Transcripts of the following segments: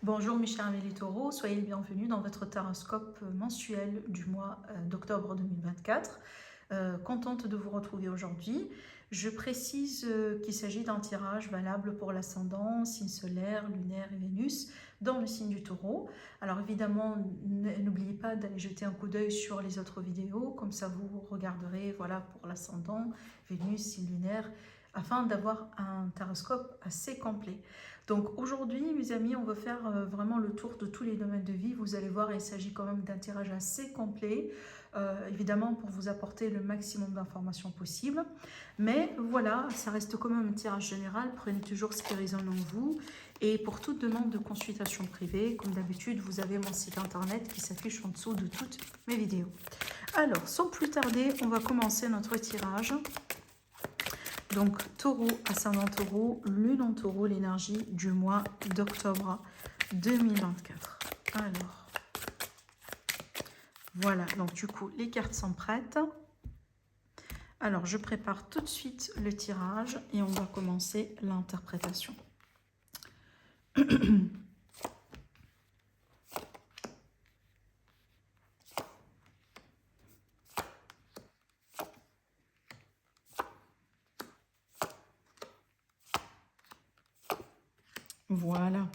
Bonjour mes chers amis les taureaux, soyez les bienvenus dans votre taroscope mensuel du mois d'octobre 2024. Contente de vous retrouver aujourd'hui. Je précise qu'il s'agit d'un tirage valable pour l'ascendant, signe solaire, lunaire et Vénus dans le signe du taureau. Alors évidemment, n'oubliez pas d'aller jeter un coup d'œil sur les autres vidéos, comme ça vous regarderez voilà, pour l'ascendant, Vénus, signe lunaire, afin d'avoir un taroscope assez complet. Donc aujourd'hui, mes amis, on va faire vraiment le tour de tous les domaines de vie. Vous allez voir, il s'agit quand même d'un tirage assez complet, évidemment pour vous apporter le maximum d'informations possible. Mais voilà, ça reste quand même un tirage général. Prenez toujours ce qui résonne en vous. Et pour toute demande de consultation privée, comme d'habitude, vous avez mon site internet qui s'affiche en dessous de toutes mes vidéos. Alors, sans plus tarder, on va commencer notre tirage. Donc taureau, ascendant taureau, lune en taureau, l'énergie du mois d'octobre 2024. Alors, voilà, donc du coup, les cartes sont prêtes. Alors, je prépare tout de suite le tirage et on va commencer l'interprétation. Voilà.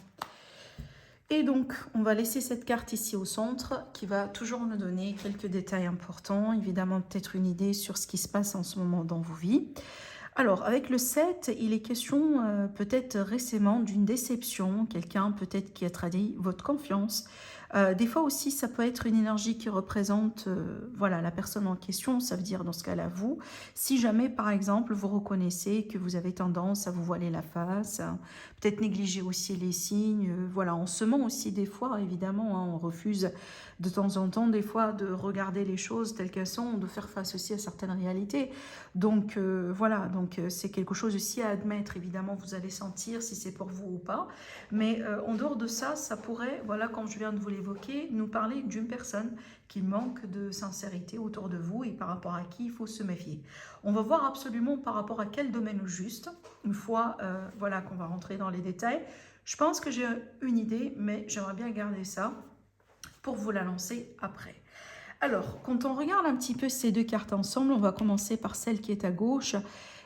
Et donc, on va laisser cette carte ici au centre qui va toujours nous donner quelques détails importants, évidemment peut-être une idée sur ce qui se passe en ce moment dans vos vies. Alors, avec le 7, il est question peut-être récemment d'une déception, quelqu'un peut-être qui a trahi votre confiance. Des fois aussi, ça peut être une énergie qui représente voilà, la personne en question, ça veut dire dans ce cas-là vous. Si jamais, par exemple, vous reconnaissez que vous avez tendance à vous voiler la face, peut-être négliger aussi les signes, voilà, on se ment aussi des fois, évidemment, hein, on refuse de temps en temps, des fois, de regarder les choses telles qu'elles sont, de faire face aussi à certaines réalités. Donc voilà, donc c'est quelque chose aussi à admettre. Évidemment, vous allez sentir si c'est pour vous ou pas. Mais en dehors de ça, ça pourrait, voilà, comme je viens de vous l'évoquer, nous parler d'une personne qui manque de sincérité autour de vous et par rapport à qui il faut se méfier. On va voir absolument par rapport à quel domaine au juste, une fois voilà, qu'on va rentrer dans les détails. Je pense que j'ai une idée, mais j'aimerais bien garder ça pour vous la lancer après. Alors, quand on regarde un petit peu ces deux cartes ensemble, on va commencer par celle qui est à gauche.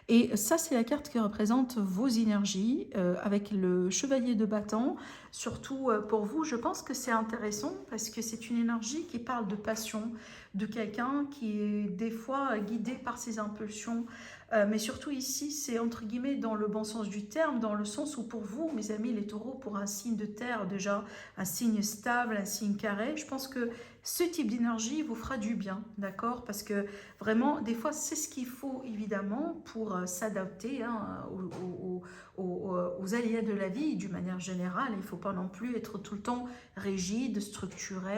Et ça, c'est la carte qui représente vos énergies avec le chevalier de bâton. Surtout pour vous, je pense que c'est intéressant parce que c'est une énergie qui parle de passion, de quelqu'un qui est des fois guidé par ses impulsions. Mais surtout ici, c'est entre guillemets dans le bon sens du terme, dans le sens où pour vous, mes amis, les taureaux, pour un signe de terre, déjà un signe stable, un signe carré, je pense que ce type d'énergie vous fera du bien, d'accord? Parce que vraiment, des fois, c'est ce qu'il faut, évidemment, pour s'adapter hein, aux aléas de la vie, d'une manière générale. Il ne faut pas non plus être tout le temps rigide, structuré,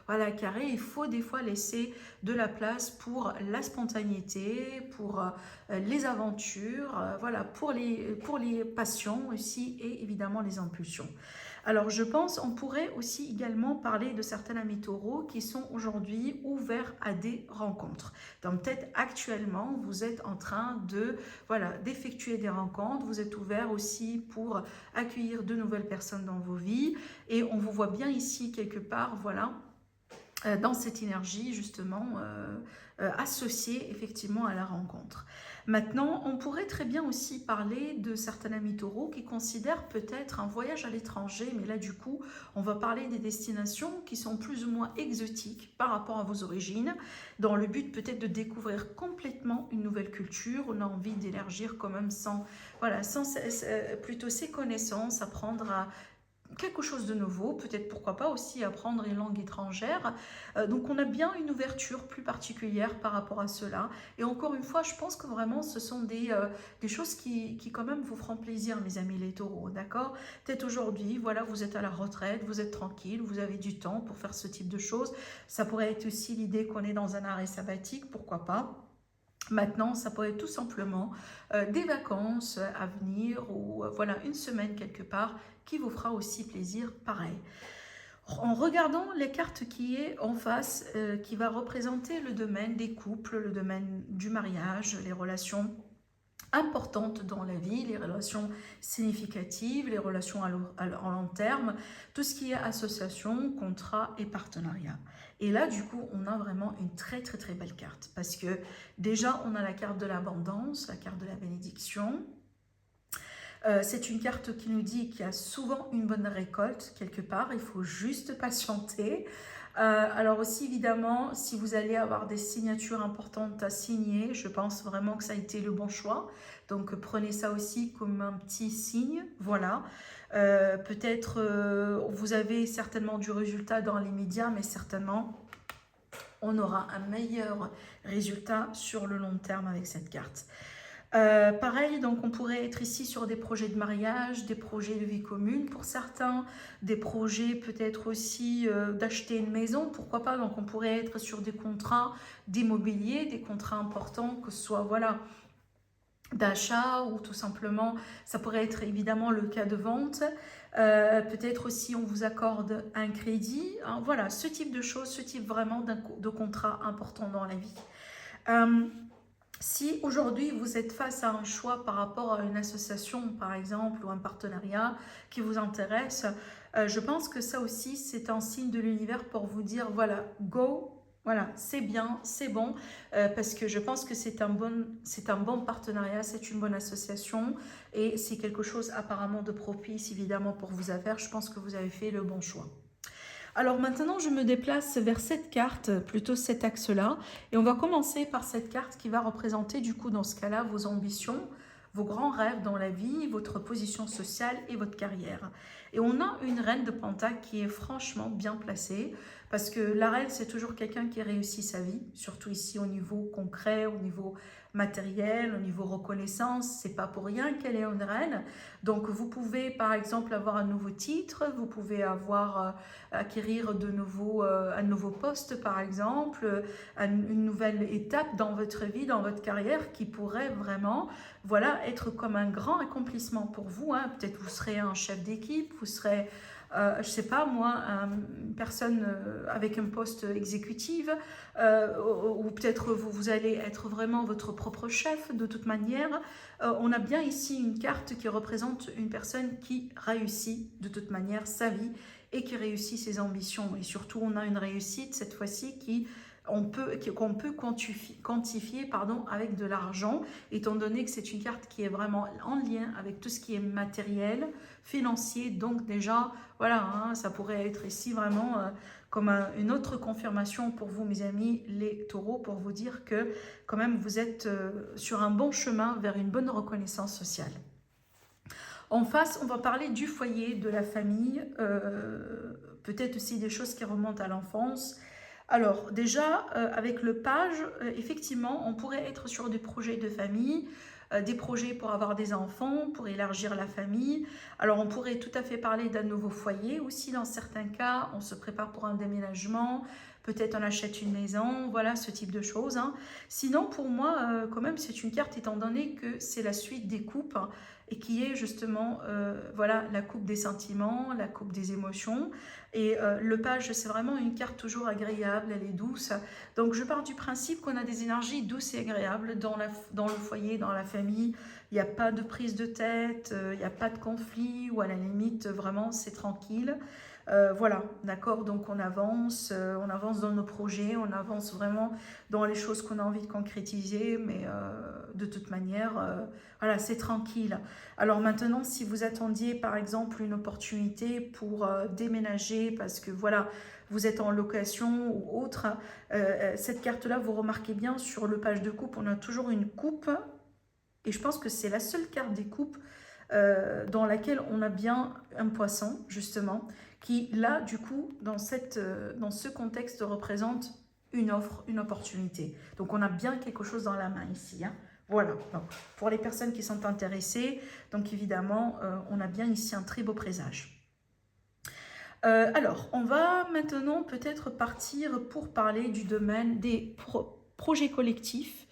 voilà, carré. Il faut des fois laisser de la place pour la spontanéité, pour les aventures, voilà, pour les passions aussi et évidemment les impulsions. Alors je pense on pourrait aussi également parler de certains amis taureaux qui sont aujourd'hui ouverts à des rencontres. Donc peut-être actuellement vous êtes en train de voilà d'effectuer des rencontres, vous êtes ouvert aussi pour accueillir de nouvelles personnes dans vos vies et on vous voit bien ici quelque part voilà dans cette énergie justement associée effectivement à la rencontre. Maintenant, on pourrait très bien aussi parler de certains amis taureaux qui considèrent peut-être un voyage à l'étranger, mais là du coup, on va parler des destinations qui sont plus ou moins exotiques par rapport à vos origines, dans le but peut-être de découvrir complètement une nouvelle culture. On a envie d'élargir quand même voilà, plutôt ses connaissances, apprendre à quelque chose de nouveau, peut-être pourquoi pas aussi apprendre une langue étrangère. Donc on a bien une ouverture plus particulière par rapport à cela. Et encore une fois, je pense que vraiment ce sont des choses qui quand même vous feront plaisir, mes amis les taureaux, d'accord? Peut-être aujourd'hui, voilà, vous êtes à la retraite, vous êtes tranquille, vous avez du temps pour faire ce type de choses. Ça pourrait être aussi l'idée qu'on est dans un arrêt sabbatique, pourquoi pas? Maintenant, ça pourrait être tout simplement des vacances à venir ou voilà une semaine quelque part qui vous fera aussi plaisir pareil. En regardant les cartes qui est en face, qui va représenter le domaine des couples, le domaine du mariage, les relations importantes dans la vie, les relations significatives, les relations à long terme, tout ce qui est association, contrat et partenariat. Et là, du coup, on a vraiment une très très très belle carte parce que déjà, on a la carte de l'abondance, la carte de la bénédiction. C'est une carte qui nous dit qu'il y a souvent une bonne récolte quelque part, il faut juste patienter. Alors aussi évidemment, si vous allez avoir des signatures importantes à signer, je pense vraiment que ça a été le bon choix. Donc prenez ça aussi comme un petit signe, voilà. Peut-être vous avez certainement du résultat dans l'immédiat, mais certainement on aura un meilleur résultat sur le long terme avec cette carte. Pareil, donc on pourrait être ici sur des projets de mariage, des projets de vie commune pour certains, des projets peut-être aussi d'acheter une maison, pourquoi pas. Donc on pourrait être sur des contrats d'immobilier, des contrats importants, que ce soit voilà, d'achat ou tout simplement, ça pourrait être évidemment le cas de vente. Peut-être aussi on vous accorde un crédit, hein, voilà, ce type de choses, ce type vraiment de contrat important dans la vie. Si aujourd'hui vous êtes face à un choix par rapport à une association par exemple ou un partenariat qui vous intéresse, je pense que ça aussi c'est un signe de l'univers pour vous dire voilà, go, voilà, c'est bien, c'est bon, parce que je pense que c'est un bon partenariat, c'est une bonne association et c'est quelque chose apparemment de propice évidemment pour vous à faire. Je pense que vous avez fait le bon choix. Alors maintenant, je me déplace vers cette carte, plutôt cet axe-là. Et on va commencer par cette carte qui va représenter du coup dans ce cas-là vos ambitions, vos grands rêves dans la vie, votre position sociale et votre carrière. Et on a une reine de Pentacle qui est franchement bien placée parce que la reine, c'est toujours quelqu'un qui réussit sa vie, surtout ici au niveau concret, au niveau matériel, au niveau reconnaissance. C'est pas pour rien qu'elle est une reine. Donc vous pouvez par exemple avoir un nouveau titre, vous pouvez acquérir un nouveau poste par exemple, une nouvelle étape dans votre vie, dans votre carrière qui pourrait vraiment voilà, être comme un grand accomplissement pour vous. Hein. Peut-être vous serez un chef d'équipe, vous serez, je ne sais pas moi, une personne avec un poste exécutif, ou peut-être vous allez être vraiment votre propre chef de toute manière. On a bien ici une carte qui représente une personne qui réussit de toute manière sa vie et qui réussit ses ambitions. Et surtout, on a une réussite cette fois-ci qu'on peut quantifier avec de l'argent, étant donné que c'est une carte qui est vraiment en lien avec tout ce qui est matériel, financier. Donc déjà, voilà, hein, ça pourrait être ici vraiment comme une autre confirmation pour vous, mes amis, les taureaux, pour vous dire que quand même, vous êtes sur un bon chemin vers une bonne reconnaissance sociale. En face, on va parler du foyer, de la famille, peut-être aussi des choses qui remontent à l'enfance. Alors déjà, avec le page, effectivement, on pourrait être sur des projets de famille, des projets pour avoir des enfants, pour élargir la famille. Alors on pourrait tout à fait parler d'un nouveau foyer aussi dans certains cas, on se prépare pour un déménagement, peut-être on achète une maison, voilà ce type de choses. Hein. Sinon pour moi, quand même c'est une carte étant donné que c'est la suite des coupes, hein, et qui est justement voilà, la coupe des sentiments, la coupe des émotions. Et le page, c'est vraiment une carte toujours agréable, elle est douce. Donc je pars du principe qu'on a des énergies douces et agréables dans le foyer, dans la famille. Il n'y a pas de prise de tête, il n'y a pas de conflit, ou à la limite, vraiment, c'est tranquille. Voilà, d'accord, donc on avance dans nos projets, on avance vraiment dans les choses qu'on a envie de concrétiser, mais de toute manière, voilà, c'est tranquille. Alors maintenant, si vous attendiez par exemple une opportunité pour déménager parce que voilà, vous êtes en location ou autre, cette carte-là, vous remarquez bien sur le page de coupe, on a toujours une coupe, et je pense que c'est la seule carte des coupes dans laquelle on a bien un poisson, justement, qui là, du coup, dans ce contexte, représente une offre, une opportunité. Donc on a bien quelque chose dans la main ici. Hein. Voilà, donc, pour les personnes qui sont intéressées, donc évidemment, on a bien ici un très beau présage. Alors, on va maintenant peut-être partir pour parler du domaine des projets collectifs,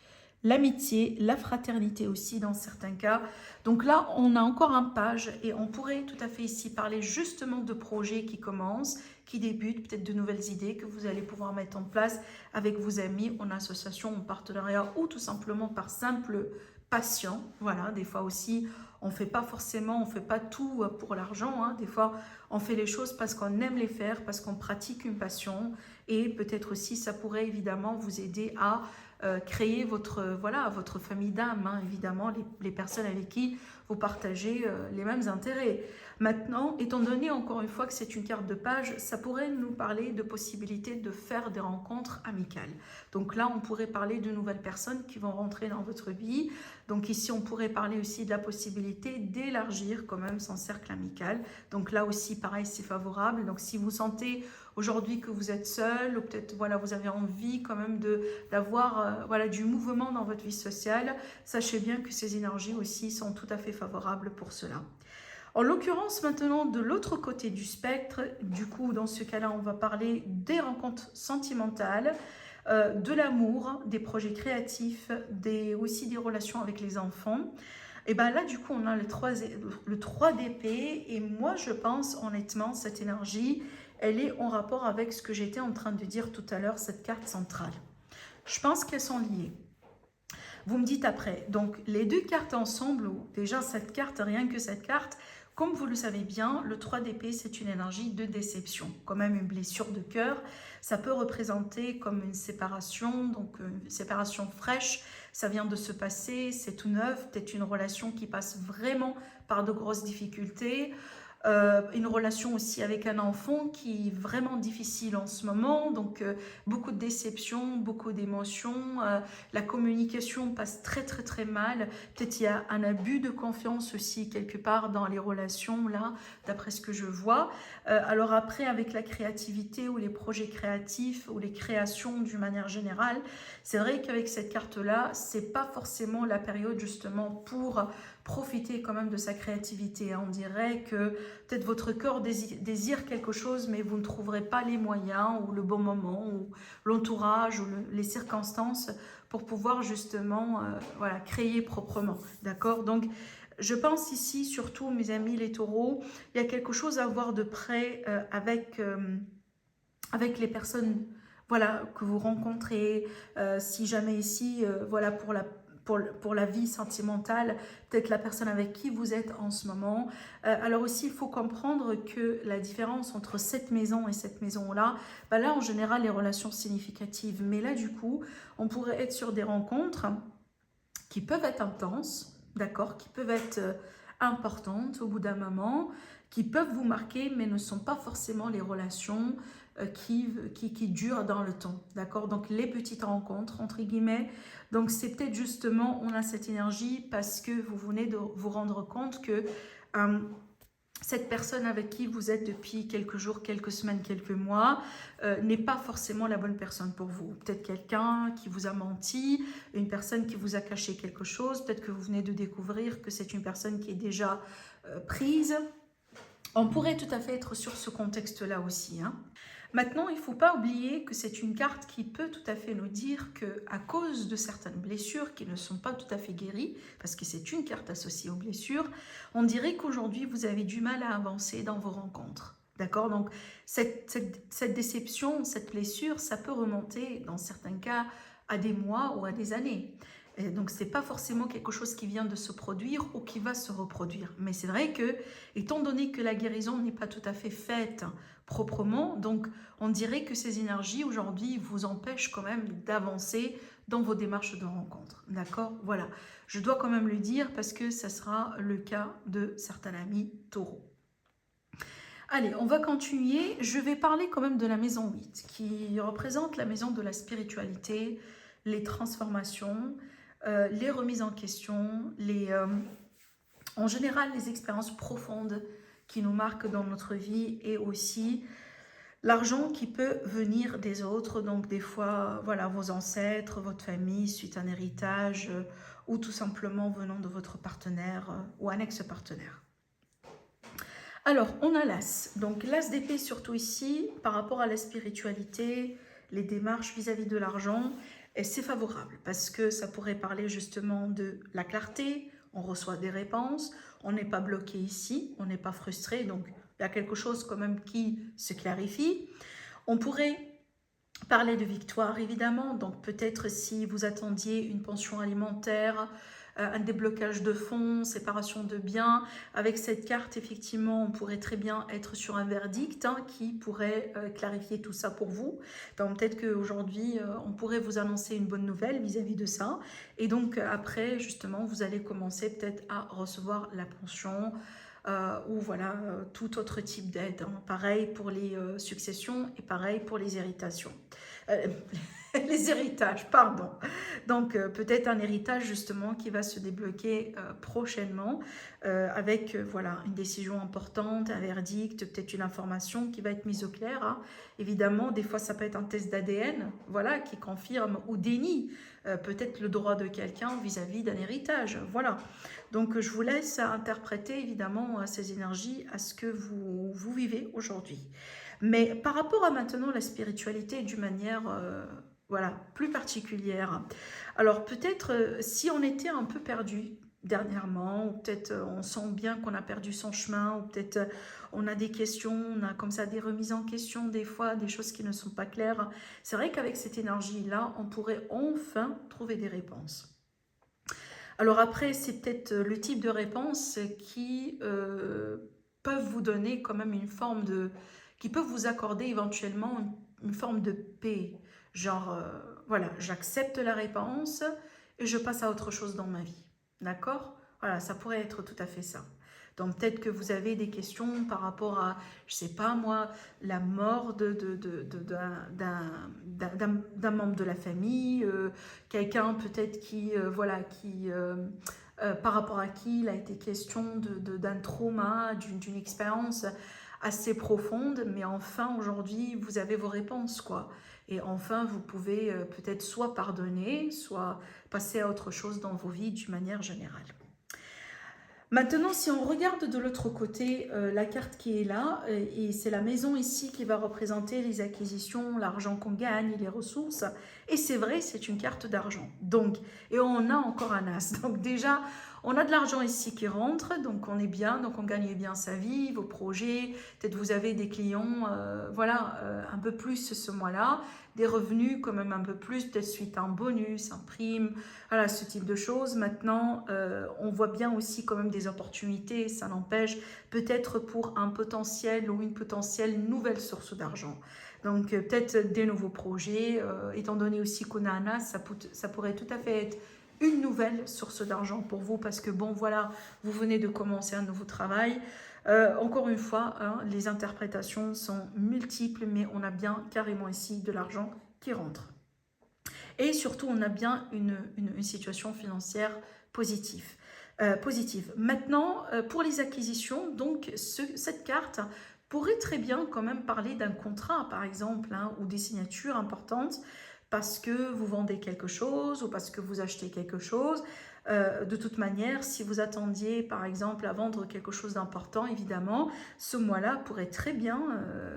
l'amitié, la fraternité aussi dans certains cas. Donc là, on a encore un page et on pourrait tout à fait ici parler justement de projets qui commencent, qui débutent, peut-être de nouvelles idées que vous allez pouvoir mettre en place avec vos amis, en association, en partenariat ou tout simplement par simple patient. Voilà, des fois aussi, on fait pas forcément, on fait pas tout pour l'argent. Hein. Des fois, on fait les choses parce qu'on aime les faire, parce qu'on pratique une passion. Et peut-être aussi, ça pourrait évidemment vous aider à créer votre, voilà, votre famille d'âme. Hein. Évidemment, les personnes avec qui vous partagez les mêmes intérêts. Maintenant, étant donné encore une fois que c'est une carte de page, ça pourrait nous parler de possibilités de faire des rencontres amicales. Donc là, on pourrait parler de nouvelles personnes qui vont rentrer dans votre vie. Donc ici, on pourrait parler aussi de la possibilité d'élargir quand même son cercle amical. Donc là aussi, pareil, c'est favorable. Donc si vous sentez aujourd'hui que vous êtes seul, ou peut-être voilà, vous avez envie quand même d'avoir voilà, du mouvement dans votre vie sociale, sachez bien que ces énergies aussi sont tout à fait favorables pour cela. En l'occurrence, maintenant, de l'autre côté du spectre, du coup, dans ce cas-là, on va parler des rencontres sentimentales, de l'amour, des projets créatifs, aussi des relations avec les enfants. Et bien là, du coup, on a le 3 d'épée. Et moi, je pense, honnêtement, cette énergie, elle est en rapport avec ce que j'étais en train de dire tout à l'heure, cette carte centrale. Je pense qu'elles sont liées. Vous me dites après. Donc, les deux cartes ensemble, ou déjà cette carte, rien que cette carte, comme vous le savez bien, le 3 d'épée, c'est une énergie de déception, quand même une blessure de cœur. Ça peut représenter comme une séparation, donc une séparation fraîche, ça vient de se passer, c'est tout neuf, peut-être une relation qui passe vraiment par de grosses difficultés. Une relation aussi avec un enfant qui est vraiment difficile en ce moment, donc beaucoup de déceptions, beaucoup d'émotions, la communication passe très mal, peut-être il y a un abus de confiance aussi quelque part dans les relations là, d'après ce que je vois. Alors après, avec la créativité ou les projets créatifs ou les créations d'une manière générale, c'est vrai qu'avec cette carte là, c'est pas forcément la période justement pour profiter quand même de sa créativité. On dirait que peut-être votre corps désire quelque chose, mais vous ne trouverez pas les moyens ou le bon moment ou l'entourage ou les circonstances pour pouvoir justement voilà, créer proprement. D'accord? Donc, je pense ici, surtout mes amis les taureaux, il y a quelque chose à voir de près avec les personnes voilà, que vous rencontrez. Si jamais ici, voilà, pour la vie sentimentale, peut-être la personne avec qui vous êtes en ce moment. Alors aussi, il faut comprendre que la différence entre cette maison et cette maison-là, bah là, en général, les relations significatives. Mais là, du coup, on pourrait être sur des rencontres qui peuvent être intenses, d'accord, qui peuvent être importantes au bout d'un moment, qui peuvent vous marquer, mais ne sont pas forcément les relations qui durent dans le temps, d'accord. Donc les petites rencontres, entre guillemets, donc c'est peut-être justement, on a cette énergie parce que vous venez de vous rendre compte que cette personne avec qui vous êtes depuis quelques jours, quelques semaines, quelques mois, n'est pas forcément la bonne personne pour vous. Peut-être quelqu'un qui vous a menti, une personne qui vous a caché quelque chose, peut-être que vous venez de découvrir que c'est une personne qui est déjà prise. On pourrait tout à fait être sur ce contexte-là aussi. Hein. Maintenant, il ne faut pas oublier que c'est une carte qui peut tout à fait nous dire qu'à cause de certaines blessures qui ne sont pas tout à fait guéries, parce que c'est une carte associée aux blessures, on dirait qu'aujourd'hui, vous avez du mal à avancer dans vos rencontres. D'accord? Donc, cette déception, cette blessure, ça peut remonter, dans certains cas, à des mois ou à des années. Et donc, ce n'est pas forcément quelque chose qui vient de se produire ou qui va se reproduire. Mais c'est vrai que, étant donné que la guérison n'est pas tout à fait faite proprement, donc on dirait que ces énergies aujourd'hui vous empêchent quand même d'avancer dans vos démarches de rencontre. D'accord? Voilà. Je dois quand même le dire parce que ça sera le cas de certains amis taureaux. Allez, on va continuer. Je vais parler quand même de la maison 8, qui représente la maison de la spiritualité, les transformations, les remises en question, en général les expériences profondes qui nous marquent dans notre vie et aussi l'argent qui peut venir des autres, donc des fois voilà, vos ancêtres, votre famille, suite à un héritage ou tout simplement venant de votre partenaire ou un ex-partenaire. Alors, on a l'As. Donc, l'As d'épée, surtout ici, par rapport à la spiritualité, les démarches vis-à-vis de l'argent, c'est favorable parce que ça pourrait parler justement de la clarté, on reçoit des réponses, on n'est pas bloqué ici, on n'est pas frustré, donc il y a quelque chose quand même qui se clarifie. On pourrait parler de victoire, évidemment, donc peut-être si vous attendiez une pension alimentaire, un déblocage de fonds, séparation de biens. Avec cette carte, effectivement, on pourrait très bien être sur un verdict qui pourrait clarifier tout ça pour vous. Donc peut-être qu'aujourd'hui, on pourrait vous annoncer une bonne nouvelle vis-à-vis de ça. Et donc après, justement, vous allez commencer peut-être à recevoir la pension, ou voilà, tout autre type d'aide. Pareil pour les successions et pareil pour les héritations. Euh, les héritages, pardon. Donc peut-être un héritage justement qui va se débloquer prochainement avec voilà, une décision importante, un verdict, peut-être une information qui va être mise au clair. Évidemment, des fois ça peut être un test d'ADN voilà, qui confirme ou dénie peut-être le droit de quelqu'un vis-à-vis d'un héritage. Voilà. Donc je vous laisse interpréter évidemment ces énergies à ce que vous vivez aujourd'hui. Mais par rapport à maintenant la spiritualité d'une manière voilà, plus particulière. Alors peut-être si on était un peu perdu dernièrement, ou peut-être on sent bien qu'on a perdu son chemin, ou peut-être on a des questions, on a comme ça des remises en question des fois, des choses qui ne sont pas claires. C'est vrai qu'avec cette énergie-là, on pourrait enfin trouver des réponses. Alors après, c'est peut-être le type de réponse qui peuvent vous donner quand même une forme de... qui peuvent vous accorder éventuellement une forme de paix. Genre, voilà, j'accepte la réponse et je passe à autre chose dans ma vie. D'accord? Voilà, ça pourrait être tout à fait ça. Donc peut-être que vous avez des questions par rapport à, je sais pas moi, la mort d'un membre de la famille, quelqu'un peut-être qui, voilà, qui, par rapport à qui il a été question d'un trauma, d'une expérience assez profonde, mais enfin aujourd'hui vous avez vos réponses quoi. Et enfin vous pouvez peut-être soit pardonner, soit passer à autre chose dans vos vies d'une manière générale. Maintenant, si on regarde de l'autre côté, la carte qui est là, et c'est la maison ici qui va représenter les acquisitions, l'argent qu'on gagne, les ressources. Et c'est vrai, c'est une carte d'argent. Donc, et on a encore un as. Donc déjà, on a de l'argent ici qui rentre, donc on est bien, donc on gagne bien sa vie, vos projets. Peut-être vous avez des clients, voilà, un peu plus ce mois-là, des revenus quand même un peu plus, peut-être suite à un bonus, un prime, voilà, ce type de choses. Maintenant, on voit bien aussi quand même des opportunités, ça n'empêche, peut-être pour un potentiel ou une potentielle nouvelle source d'argent. Donc peut-être des nouveaux projets, étant donné aussi qu'on a un as, ça pourrait tout à fait être une nouvelle source d'argent pour vous parce que bon voilà, vous venez de commencer un nouveau travail. Encore une fois, hein, les interprétations sont multiples, mais on a bien carrément ici de l'argent qui rentre. Et surtout, on a bien une situation financière positive. Maintenant, pour les acquisitions, donc cette carte pourrait très bien quand même parler d'un contrat, par exemple, hein, ou des signatures importantes, parce que vous vendez quelque chose ou parce que vous achetez quelque chose. De toute manière, si vous attendiez, par exemple, à vendre quelque chose d'important, évidemment, ce mois-là pourrait très bien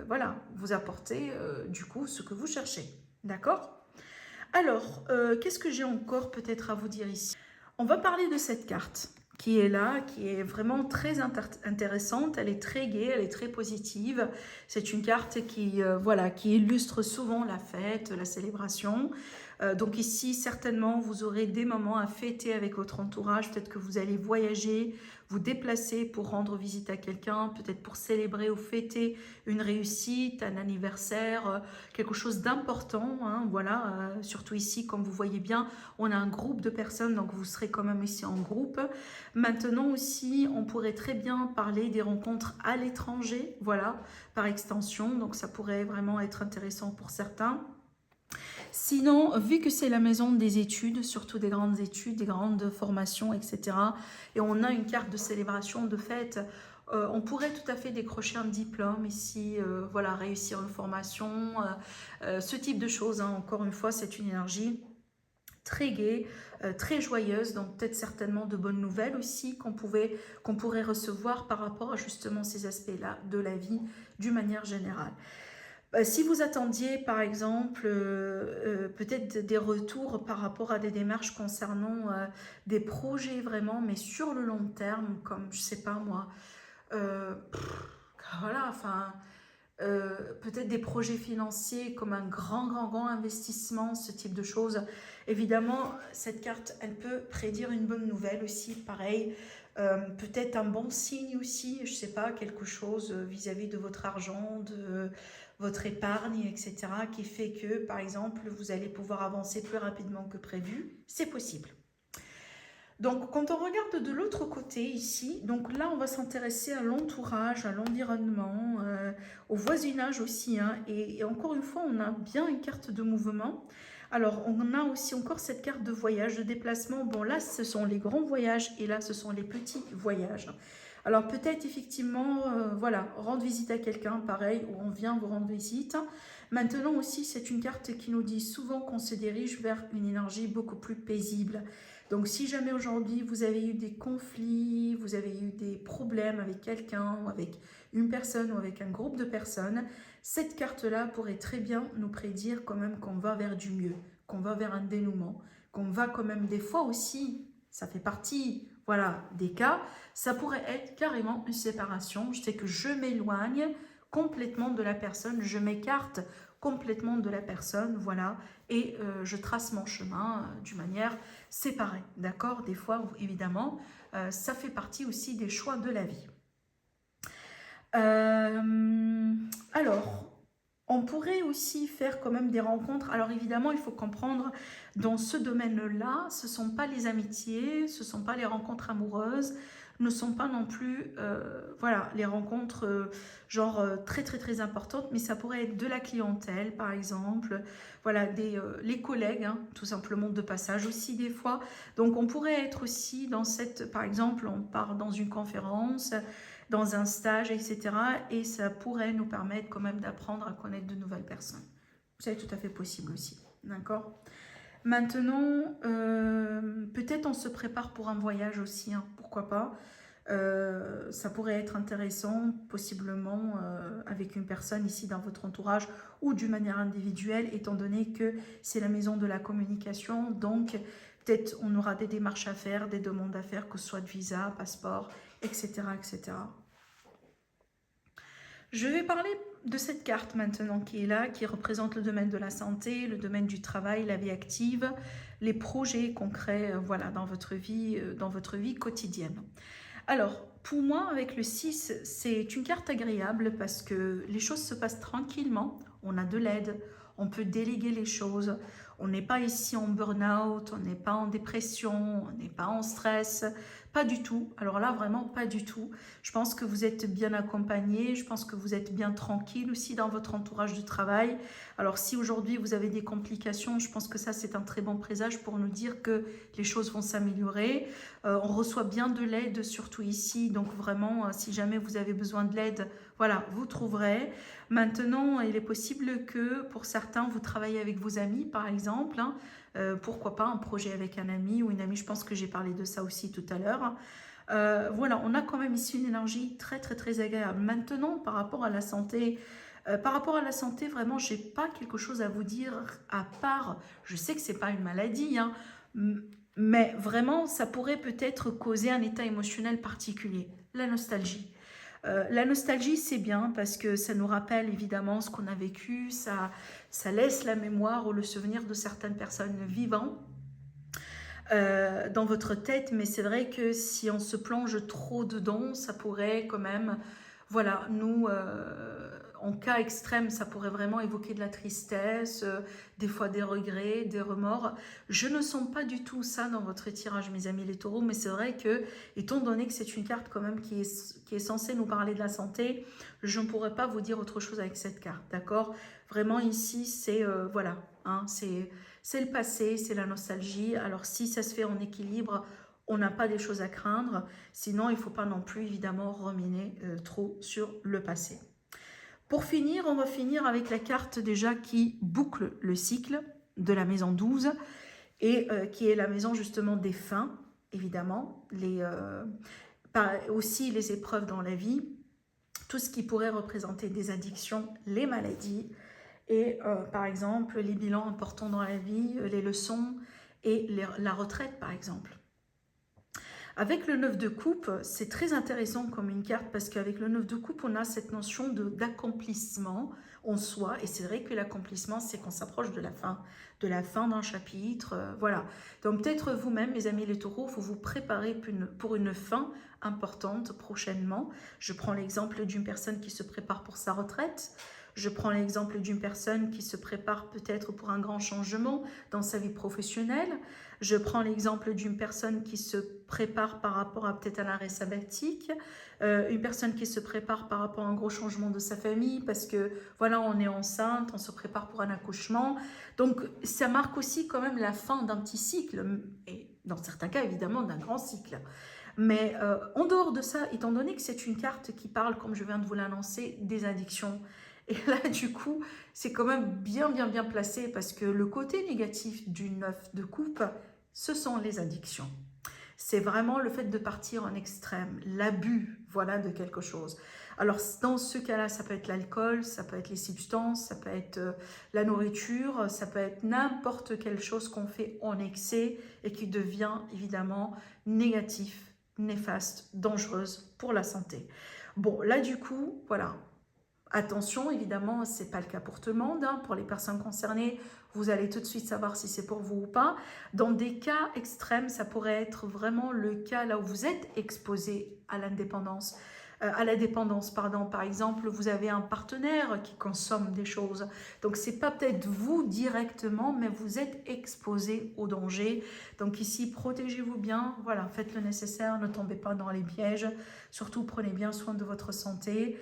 voilà, vous apporter du coup ce que vous cherchez. D'accord ? Alors, qu'est-ce que j'ai encore peut-être à vous dire ici? On va parler de cette carte qui est là, qui est vraiment très intéressante, elle est très gaie, elle est très positive. C'est une carte qui, voilà, qui illustre souvent la fête, la célébration. Donc ici, certainement, vous aurez des moments à fêter avec votre entourage. Peut-être que vous allez voyager, vous déplacer pour rendre visite à quelqu'un, peut-être pour célébrer ou fêter une réussite, un anniversaire, quelque chose d'important. Hein, voilà, surtout ici, comme vous voyez bien, on a un groupe de personnes, donc vous serez quand même ici en groupe. Maintenant aussi, on pourrait très bien parler des rencontres à l'étranger, voilà, par extension. Donc ça pourrait vraiment être intéressant pour certains. Sinon, vu que c'est la maison des études, surtout des grandes études, des grandes formations, etc., et on a une carte de célébration, de fête, on pourrait tout à fait décrocher un diplôme ici, voilà, réussir une formation, ce type de choses. Hein. Encore une fois, c'est une énergie très gaie, très joyeuse, donc peut-être certainement de bonnes nouvelles aussi qu'on pourrait recevoir par rapport à justement ces aspects-là de la vie d'une manière générale. Si vous attendiez, par exemple, peut-être des retours par rapport à des démarches concernant des projets vraiment, mais sur le long terme, comme, je sais pas moi, voilà, enfin, peut-être des projets financiers comme un grand investissement, ce type de choses. Évidemment, cette carte, elle peut prédire une bonne nouvelle aussi, pareil. Peut-être un bon signe aussi, je sais pas, quelque chose vis-à-vis de votre argent, de votre épargne, etc., qui fait que, par exemple, vous allez pouvoir avancer plus rapidement que prévu. C'est possible. Donc, quand on regarde de l'autre côté ici, donc là, on va s'intéresser à l'entourage, à l'environnement, au voisinage aussi, hein, et encore une fois, on a bien une carte de mouvement. Alors, on a aussi encore cette carte de voyage, de déplacement. Bon, là, ce sont les grands voyages et là, ce sont les petits voyages. Alors, peut-être effectivement, voilà, rendre visite à quelqu'un, pareil, où on vient vous rendre visite. Maintenant aussi, c'est une carte qui nous dit souvent qu'on se dirige vers une énergie beaucoup plus paisible. Donc, si jamais aujourd'hui vous avez eu des conflits, vous avez eu des problèmes avec quelqu'un, ou avec une personne, ou avec un groupe de personnes, cette carte-là pourrait très bien nous prédire quand même qu'on va vers du mieux, qu'on va vers un dénouement, qu'on va quand même des fois aussi, ça fait partie, voilà, des cas, ça pourrait être carrément une séparation. Je sais que je m'éloigne complètement de la personne, je m'écarte complètement de la personne, voilà, et je trace mon chemin d'une manière séparée, d'accord? Des fois, évidemment, ça fait partie aussi des choix de la vie. Alors, on pourrait aussi faire quand même des rencontres. Alors évidemment, il faut comprendre, dans ce domaine-là, ce ne sont pas les amitiés, ce ne sont pas les rencontres amoureuses, ne sont pas non plus voilà, les rencontres genre très importantes, mais ça pourrait être de la clientèle par exemple, voilà, les collègues, hein, tout simplement de passage aussi des fois. Donc on pourrait être aussi dans cette, par exemple, on part dans une conférence, dans un stage, etc. Et ça pourrait nous permettre quand même d'apprendre à connaître de nouvelles personnes. C'est tout à fait possible aussi, d'accord? Maintenant, peut-être on se prépare pour un voyage aussi, hein, pourquoi pas. Ça pourrait être intéressant, possiblement avec une personne ici dans votre entourage ou d'une manière individuelle, étant donné que c'est la maison de la communication. Donc, peut-être on aura des démarches à faire, des demandes à faire, que ce soit de visa, passeport, etc. etc. Je vais parler de cette carte maintenant qui est là, qui représente le domaine de la santé, le domaine du travail, la vie active, les projets concrets voilà, dans votre vie quotidienne. Alors, pour moi, avec le 6, c'est une carte agréable parce que les choses se passent tranquillement, on a de l'aide, on peut déléguer les choses, on n'est pas ici en burn-out, on n'est pas en dépression, on n'est pas en stress, pas du tout. Alors là, vraiment pas du tout. Je pense que vous êtes bien accompagné, je pense que vous êtes bien tranquille aussi dans votre entourage de travail. Alors si aujourd'hui vous avez des complications, je pense que ça c'est un très bon présage pour nous dire que les choses vont s'améliorer. On reçoit bien de l'aide, surtout ici, donc vraiment, si jamais vous avez besoin de l'aide, voilà, vous trouverez. Maintenant, il est possible que pour certains, vous travaillez avec vos amis, par exemple, hein, pourquoi pas un projet avec un ami ou une amie, je pense que j'ai parlé de ça aussi tout à l'heure. Voilà, on a quand même ici une énergie très agréable. Maintenant, par rapport à la santé, vraiment, j'ai pas quelque chose à vous dire à part, je sais que c'est pas une maladie, hein, mais vraiment, ça pourrait peut-être causer un état émotionnel particulier, la nostalgie. La nostalgie, c'est bien parce que ça nous rappelle évidemment ce qu'on a vécu, ça laisse la mémoire ou le souvenir de certaines personnes vivantes dans votre tête, mais c'est vrai que si on se plonge trop dedans, ça pourrait quand même, voilà, nous, en cas extrême, ça pourrait vraiment évoquer de la tristesse, des fois des regrets, des remords. Je ne sens pas du tout ça dans votre tirage, mes amis les taureaux, mais c'est vrai que, étant donné que c'est une carte quand même qui est censée nous parler de la santé, je ne pourrais pas vous dire autre chose avec cette carte, d'accord? Vraiment ici, c'est, voilà, hein, c'est le passé, c'est la nostalgie. Alors si ça se fait en équilibre, on n'a pas des choses à craindre. Sinon, il ne faut pas non plus évidemment ruminer trop sur le passé. Pour finir, on va finir avec la carte déjà qui boucle le cycle de la maison 12 et qui est la maison justement des fins, évidemment, aussi les épreuves dans la vie, tout ce qui pourrait représenter des addictions, les maladies, et par exemple les bilans importants dans la vie, les leçons et la retraite par exemple. Avec le 9 de coupe, c'est très intéressant comme une carte parce qu'avec le 9 de coupe, on a cette notion d'accomplissement en soi. Et c'est vrai que l'accomplissement, c'est qu'on s'approche de la fin d'un chapitre. Voilà. Donc peut-être vous-même, mes amis les taureaux, vous vous préparez pour une fin importante prochainement. Je prends l'exemple d'une personne qui se prépare pour sa retraite. Je prends l'exemple d'une personne qui se prépare peut-être pour un grand changement dans sa vie professionnelle. Je prends l'exemple d'une personne qui se prépare par rapport à peut-être un arrêt sabbatique, une personne qui se prépare par rapport à un gros changement de sa famille parce que voilà, on est enceinte, on se prépare pour un accouchement. Donc ça marque aussi quand même la fin d'un petit cycle et dans certains cas évidemment d'un grand cycle. Mais en dehors de ça, étant donné que c'est une carte qui parle, comme je viens de vous l'annoncer, des addictions, et là, du coup, c'est quand même bien placé parce que le côté négatif du 9 de coupe, ce sont les addictions. C'est vraiment le fait de partir en extrême, l'abus, voilà, de quelque chose. Alors, dans ce cas-là, ça peut être l'alcool, ça peut être les substances, ça peut être la nourriture, ça peut être n'importe quelle chose qu'on fait en excès et qui devient évidemment négatif, néfaste, dangereuse pour la santé. Bon, là, du coup, voilà. Attention, évidemment, ce n'est pas le cas pour tout le monde. Hein. Pour les personnes concernées, vous allez tout de suite savoir si c'est pour vous ou pas. Dans des cas extrêmes, ça pourrait être vraiment le cas là où vous êtes exposé à l'indépendance. À la dépendance, pardon. Par exemple, vous avez un partenaire qui consomme des choses. Donc, ce n'est pas peut-être vous directement, mais vous êtes exposé au danger. Donc ici, protégez-vous bien. Voilà, faites le nécessaire. Ne tombez pas dans les pièges. Surtout, prenez bien soin de votre santé.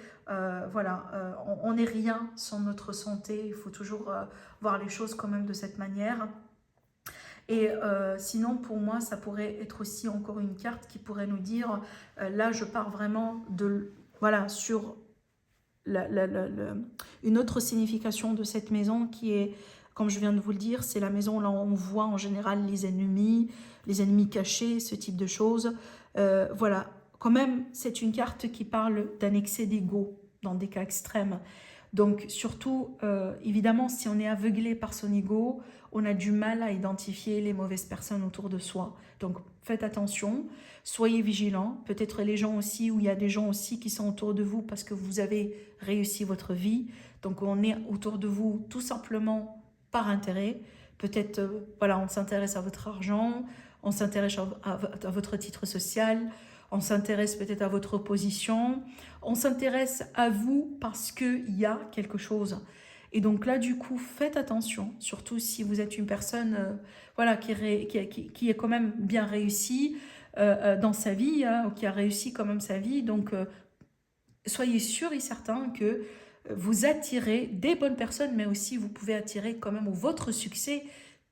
Voilà, on n'est rien sans notre santé. Il faut toujours voir les choses quand même de cette manière. Et sinon, pour moi, ça pourrait être aussi encore une carte qui pourrait nous dire, là, je pars vraiment voilà, sur une autre signification de cette maison qui est, comme je viens de vous le dire, c'est la maison là où on voit en général les ennemis cachés, ce type de choses. Voilà, quand même, c'est une carte qui parle d'un excès d'ego dans des cas extrêmes. Donc surtout, évidemment, si on est aveuglé par son ego, on a du mal à identifier les mauvaises personnes autour de soi. Donc faites attention, soyez vigilants. Peut-être les gens aussi, où il y a des gens aussi qui sont autour de vous parce que vous avez réussi votre vie. Donc on est autour de vous tout simplement par intérêt. Peut-être, voilà, on s'intéresse à votre argent, on s'intéresse à votre titre social, on s'intéresse peut-être à votre position, on s'intéresse à vous parce qu'il y a quelque chose. Et donc là, du coup, faites attention, surtout si vous êtes une personne voilà, qui est quand même bien réussie dans sa vie, hein, qui a réussi quand même sa vie. Donc, soyez sûr et certain que vous attirez des bonnes personnes, mais aussi vous pouvez attirer quand même, ou votre succès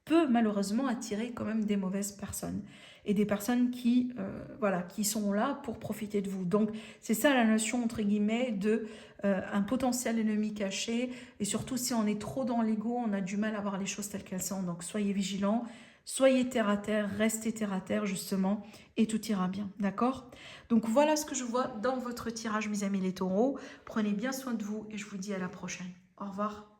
peut malheureusement attirer quand même des mauvaises personnes et des personnes qui, voilà, qui sont là pour profiter de vous. Donc, c'est ça la notion, entre guillemets, de un potentiel ennemi caché. Et surtout, si on est trop dans l'ego, on a du mal à voir les choses telles qu'elles sont. Donc, soyez vigilants, soyez terre à terre, restez terre à terre, justement, et tout ira bien, d'accord? Donc, voilà ce que je vois dans votre tirage, mes amis les taureaux. Prenez bien soin de vous et je vous dis à la prochaine. Au revoir.